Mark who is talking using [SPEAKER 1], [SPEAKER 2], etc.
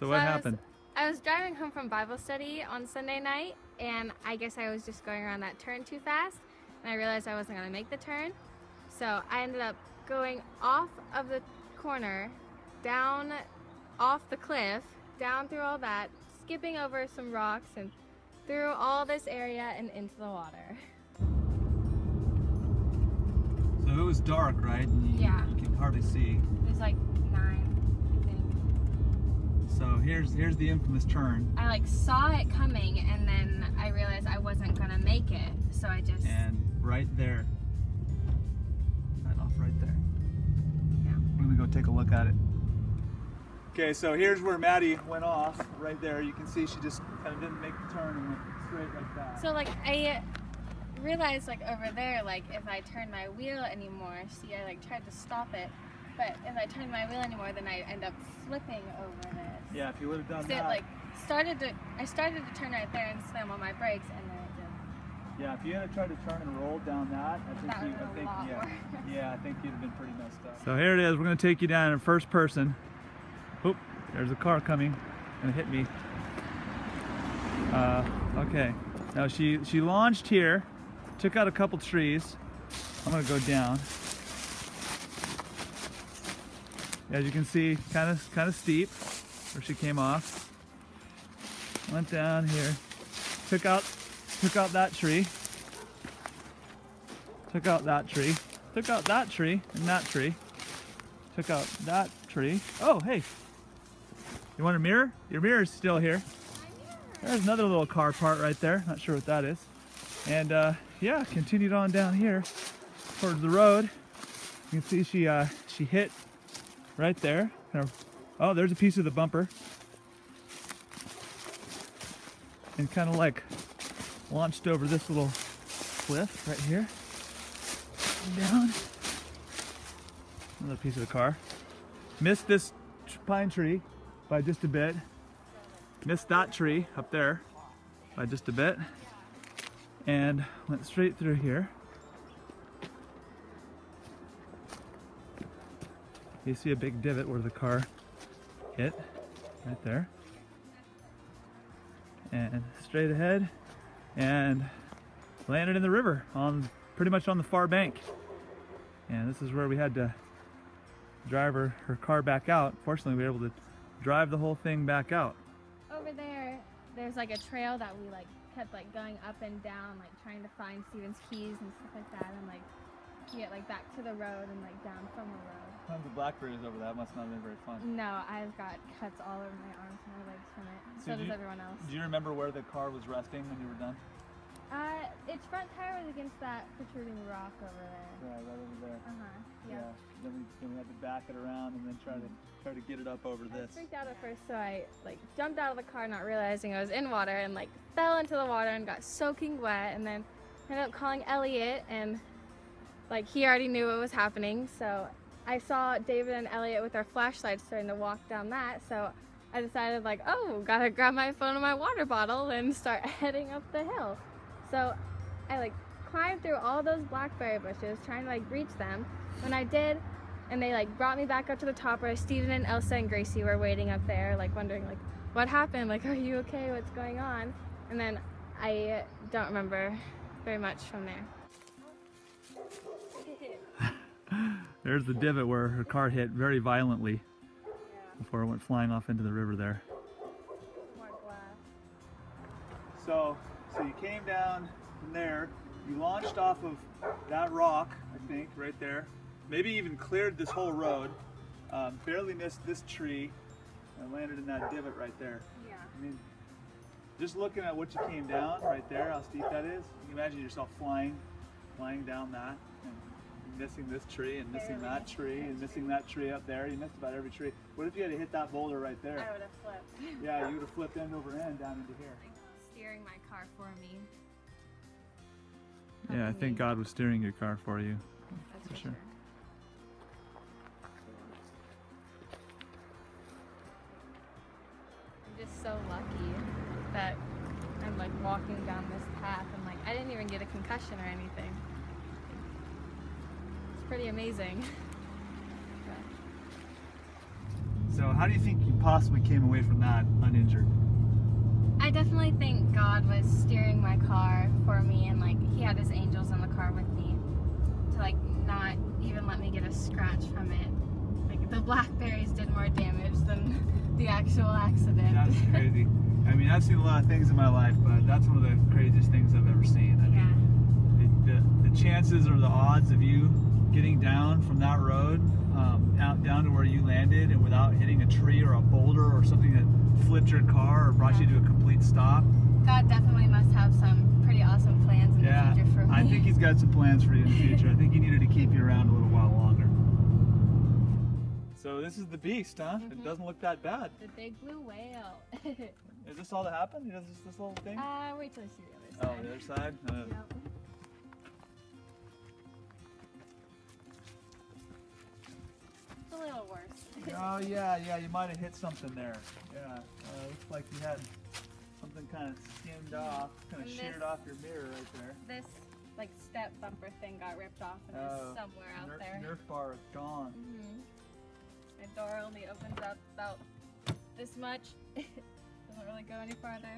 [SPEAKER 1] So what happened?
[SPEAKER 2] I was driving home from Bible study on Sunday night, and I guess I was just going around that turn too fast, and I realized I wasn't going to make the turn. So I ended up going off of the corner, down off the cliff, down through all that, skipping over some rocks and through all this area and into the water.
[SPEAKER 1] So it was dark, right?
[SPEAKER 2] Yeah.
[SPEAKER 1] You can hardly see.
[SPEAKER 2] It was like 9, I think.
[SPEAKER 1] So here's the infamous turn.
[SPEAKER 2] I like saw it coming, and then I realized I wasn't gonna make it, so I just...
[SPEAKER 1] And right there. Right off right there.
[SPEAKER 2] Yeah.
[SPEAKER 1] We're gonna go take a look at it. Okay, so here's where Maddie went off, right there. You can see she just kind of didn't make the turn and went straight like that.
[SPEAKER 2] So like I realized like over there, like if I turn my wheel anymore, see I like tried to stop it, but if I turn my wheel anymore, then I end up flipping over this.
[SPEAKER 1] Yeah, if you would have done
[SPEAKER 2] So
[SPEAKER 1] that.
[SPEAKER 2] it like I started to turn right there and slam on my brakes, and then it just...
[SPEAKER 1] Yeah, if you had tried to turn and roll down that,
[SPEAKER 2] That would've been a lot worse.
[SPEAKER 1] I think you'd have been pretty messed up.
[SPEAKER 3] So here it is. We're going to take you down in first person. Oop, there's a car coming and it hit me. Okay, now she launched here, took out a couple trees. I'm going to go down. As you can see, kind of steep where she came off. Went down here, took out that tree, took out that tree, took out that tree and that tree, took out that tree. Oh, hey. You want a mirror? Your mirror's still here. There's another little car part right there. Not sure what that is. And yeah, continued on down here towards the road. You can see she hit right there. Oh, there's a piece of the bumper. And kind of like launched over this little cliff right here. Down. Another piece of the car. Missed this pine tree by just a bit. Missed that tree up there by just a bit. And went straight through here. You see a big divot where the car hit, right there. And straight ahead, and landed in the river, pretty much on the far bank. And this is where we had to drive her car back out. Fortunately, we were able to drive the whole thing back out.
[SPEAKER 2] Over there's like a trail that we like kept like going up and down, like trying to find Steven's keys and stuff like that, and like get like back to the road and like down from the road.
[SPEAKER 1] Tons of blackberries over that. Must not have been very fun.
[SPEAKER 2] No, I've got cuts all over my arms and my legs from it. So does everyone else.
[SPEAKER 1] Do you remember where the car was resting when you were done?
[SPEAKER 2] Its front tire was against that protruding rock over there.
[SPEAKER 1] Yeah, right over there.
[SPEAKER 2] Yeah.
[SPEAKER 1] Then we had to back it around and then try to get it up over
[SPEAKER 2] I
[SPEAKER 1] this.
[SPEAKER 2] freaked out at first, so I like jumped out of the car not realizing I was in water and like fell into the water and got soaking wet, and then ended up calling Elliot, and like he already knew what was happening, so I saw David and Elliot with their flashlights starting to walk down that, so I decided like, oh, gotta grab my phone and my water bottle and start heading up the hill. So I like climbed through all those blackberry bushes trying to like reach them. When I did, and they like brought me back up to the top where Steven and Elsa and Gracie were waiting up there, like wondering like, what happened? Like, are you okay? What's going on? And then I don't remember very much from there.
[SPEAKER 3] There's the divot where her car hit very violently before it went flying off into the river there.
[SPEAKER 2] More glass.
[SPEAKER 1] So you came down from there, you launched off of that rock, I think, right there. Maybe even cleared this whole road, barely missed this tree, and landed in that divot right there.
[SPEAKER 2] Yeah.
[SPEAKER 1] I mean, just looking at what you came down right there, how steep that is, you can imagine yourself flying down that, and missing this tree, and missing that tree, and missing that tree up there. You missed about every tree. What if you had to hit that boulder right there?
[SPEAKER 2] I would have flipped.
[SPEAKER 1] Yeah, you would have flipped end over end down into here.
[SPEAKER 2] Steering my car for me.
[SPEAKER 3] Yeah, I think God was steering your car for you.
[SPEAKER 2] That's
[SPEAKER 3] for sure.
[SPEAKER 2] I'm just so lucky that I'm like walking down this path, and like I didn't even get a concussion or anything. It's pretty amazing.
[SPEAKER 1] So How do you think you possibly came away from that uninjured?
[SPEAKER 2] I definitely think God was steering my car for me, and like he had his angels in the car with me to like not even let me get a scratch from it. Like the blackberries did more damage than the actual accident.
[SPEAKER 1] That's crazy. I mean, I've seen a lot of things in my life, but that's one of the craziest things I've ever seen. I mean, the chances or the odds of you getting down from that road out down to where you landed and without hitting a tree or a boulder or something that flipped your car or brought you to a complete stop.
[SPEAKER 2] God definitely must have some pretty awesome plans in the future for me.
[SPEAKER 1] I think he's got some plans for you in the future. I think he needed to keep you around a little while longer. So this is the beast, huh?
[SPEAKER 2] Mm-hmm.
[SPEAKER 1] It doesn't look that bad.
[SPEAKER 2] The big blue whale.
[SPEAKER 1] Is this all that happened? Is this little thing?
[SPEAKER 2] Wait till I see the other side.
[SPEAKER 1] Oh, the other side?
[SPEAKER 2] Yep. It's a little worse.
[SPEAKER 1] Oh yeah, you might have hit something there. Yeah, looks like you had something kind of skimmed off, kind of sheared off your mirror right there.
[SPEAKER 2] This like step bumper thing got ripped off and is somewhere out there.
[SPEAKER 1] Nerf bar is gone.
[SPEAKER 2] My door only opens up about this much. Doesn't really go any farther.